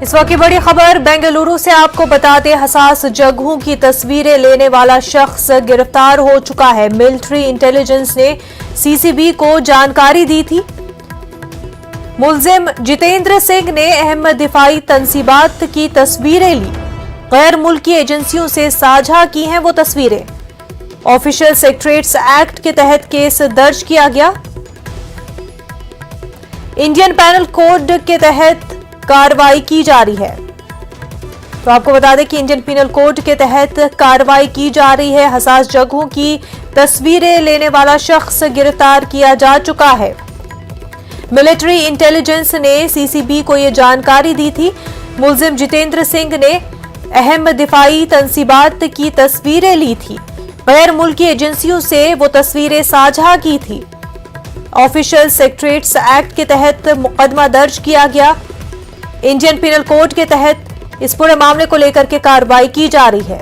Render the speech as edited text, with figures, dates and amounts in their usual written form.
इस वक्त की बड़ी खबर बेंगलुरु से आपको बता दें, हसास जगहों की तस्वीरें लेने वाला शख्स गिरफ्तार हो चुका है। मिलिट्री इंटेलिजेंस ने सीसीबी को जानकारी दी थी। मुलजिम जितेंद्र सिंह ने अहम दिफाई तंसीबात की तस्वीरें ली, गैर मुल्की एजेंसियों से साझा की हैं वो तस्वीरें। ऑफिशियल सेक्रेटरीज एक्ट के तहत केस दर्ज किया गया। इंडियन पैनल कोड के तहत कार्रवाई की जा रही है। तो आपको बता दें कि इंडियन पिनल कोड के तहत कार्रवाई की जा रही है। हसास जगहों की तस्वीरें लेने वाला शख्स गिरफ्तार किया जा चुका है। मिलिट्री इंटेलिजेंस ने सीसीबी को यह जानकारी दी थी। मुलजिम जितेंद्र सिंह ने अहम दिफाई तंसीबात की तस्वीरें ली थी, गैर मुल्की एजेंसियों से वो तस्वीरें साझा की थी। ऑफिशियल सेक्रेटरीज एक्ट के तहत मुकदमा दर्ज किया गया। इंडियन पिनल कोड के तहत इस पूरे मामले को लेकर के कार्रवाई की जा रही है।